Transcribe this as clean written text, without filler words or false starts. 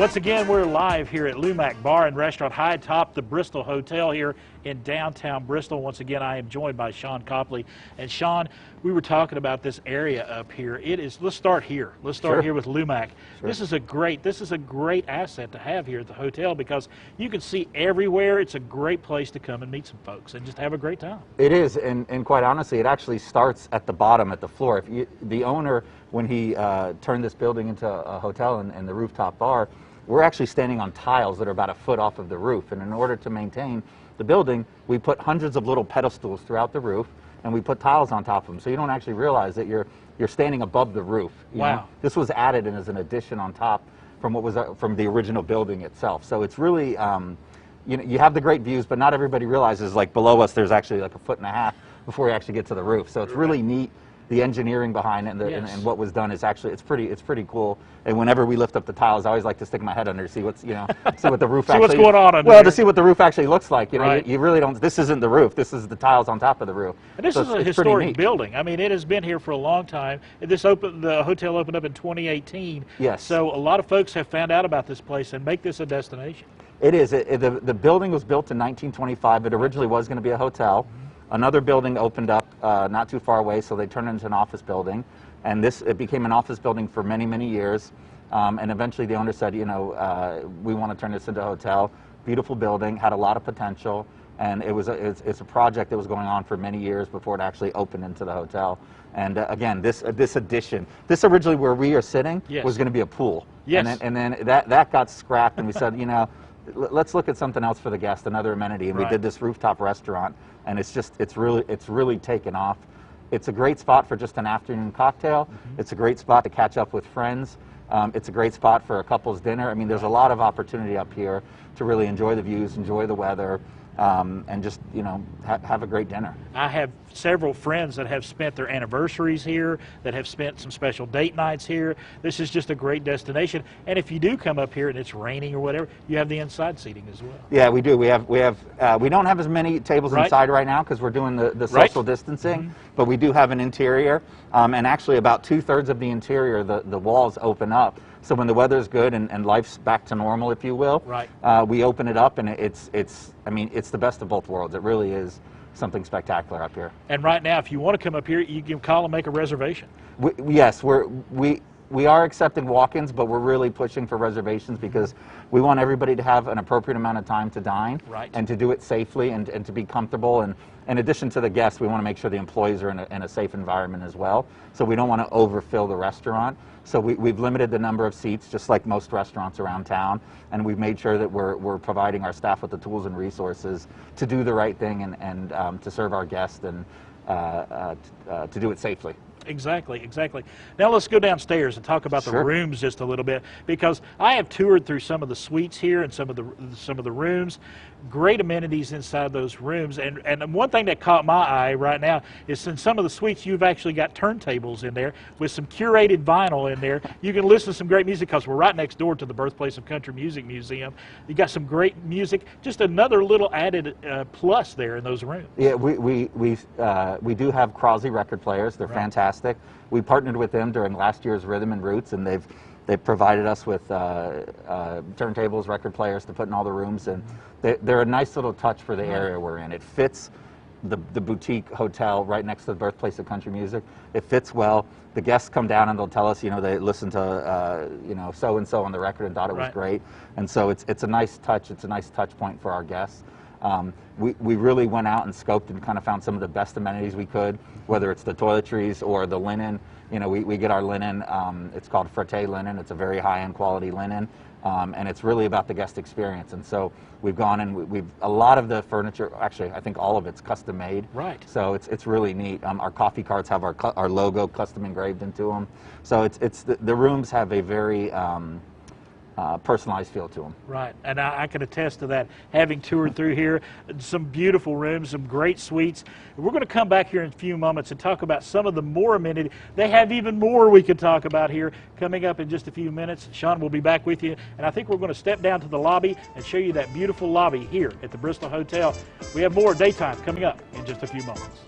Once again, we're live here at Lumac Bar and Restaurant high atop the Bristol Hotel here in downtown Bristol. Once again, I am joined by Sean Copley. And Sean, we were talking about this area up here. Let's start here. Let's start here with Lumac. Sure. This is a great asset to have here at the hotel because you can see everywhere. It's a great place to come and meet some folks and just have a great time. It is, and quite honestly, it actually starts at the bottom, at the floor. The owner, when he turned this building into a hotel and the Rooftop Bar, we're actually standing on tiles that are about a foot off of the roof. And in order to maintain the building, we put hundreds of little pedestals throughout the roof, and we put tiles on top of them. So you don't actually realize that you're standing above the roof. Wow. Know? This was added in as an addition on top from what was from the original building itself. So it's really, you have the great views, but not everybody realizes, like below us, there's actually like a foot and a half before you actually get to the roof. So it's really neat. The engineering behind it and what was done is actually it's pretty cool. And whenever we lift up the tiles, I always like to stick my head under to see what's see what the roof see what's going on under well here. To see what the roof actually looks like. Right. You really don't. This isn't the roof. This is the tiles on top of the roof. And this is a historic building. I mean, it has been here for a long time. The hotel opened up in 2018. Yes. So a lot of folks have found out about this place and make this a destination. It is. The building was built in 1925. It originally was going to be a hotel. Another building opened up not too far away, so they turned it into an office building. And it became an office building for many, many years. And eventually the owner said, we want to turn this into a hotel. Beautiful building, had a lot of potential. And it's a project that was going on for many years before it actually opened into the hotel. And again, this addition, this originally where we are sitting was going to be a pool. Yes. And then that got scrapped, and we said, let's look at something else for the guest, another amenity. And we did this rooftop restaurant, and it's really taken off. It's a great spot for just an afternoon cocktail. It's a great spot to catch up with friends. It's a great spot for a couple's dinner. I mean, there's a lot of opportunity up here to really enjoy the views, enjoy the weather, and just have a great dinner. I have several friends that have spent their anniversaries here, that have spent some special date nights here. This is just a great destination. And if you do come up here and it's raining or whatever, you have the inside seating as well. Yeah, we do. We don't have as many tables inside right now because we're doing the social distancing, but we do have an interior, and actually about 2/3 of the interior, the walls open up. So when the weather's good and life's back to normal, if you will, we open it up, and it's the best of both worlds. It really is something spectacular up here. And right now, if you want to come up here, you can call and make a reservation. Yes, we are accepting walk-ins, but we're really pushing for reservations because we want everybody to have an appropriate amount of time to dine and to do it safely and to be comfortable. And in addition to the guests, we want to make sure the employees are in a safe environment as well. So we don't want to overfill the restaurant. So we've limited the number of seats, just like most restaurants around town, and we've made sure that we're providing our staff with the tools and resources to do the right thing and to serve our guests and to do it safely. Exactly. Now let's go downstairs and talk about the rooms just a little bit, because I have toured through some of the suites here and some of the rooms. Great amenities inside those rooms, and one thing that caught my eye right now is in some of the suites you've actually got turntables in there with some curated vinyl in there. You can listen to some great music because we're right next door to the Birthplace of Country Music Museum. You got some great music, just another little added plus there in those rooms. Yeah, we do have Crosby record players. They're fantastic. We partnered with them during last year's Rhythm and Roots, and they've provided us with turntables, record players to put in all the rooms, and they're a nice little touch for the area we're in. It fits the boutique hotel right next to the Birthplace of Country Music. It fits well. The guests come down and they'll tell us, they listened to so and so on the record and thought it was great, and so it's a nice touch. It's a nice touch point for our guests. We really went out and scoped and kind of found some of the best amenities we could, whether it's the toiletries or the linen. We get our linen, it's called Frate linen. It's a very high-end quality linen, and it's really about the guest experience. And so we've gone and a lot of the furniture, actually I think all of it's custom made. Right. So it's really neat. Our coffee carts have our logo custom engraved into them. So the rooms have a very personalized feel to them. Right, and I can attest to that, having toured through here. Some beautiful rooms, some great suites. We're going to come back here in a few moments and talk about some of the more amenities. They have even more we could talk about here coming up in just a few minutes. Sean will be back with you, and I think we're going to step down to the lobby and show you that beautiful lobby here at the Bristol Hotel. We have more daytime coming up in just a few moments.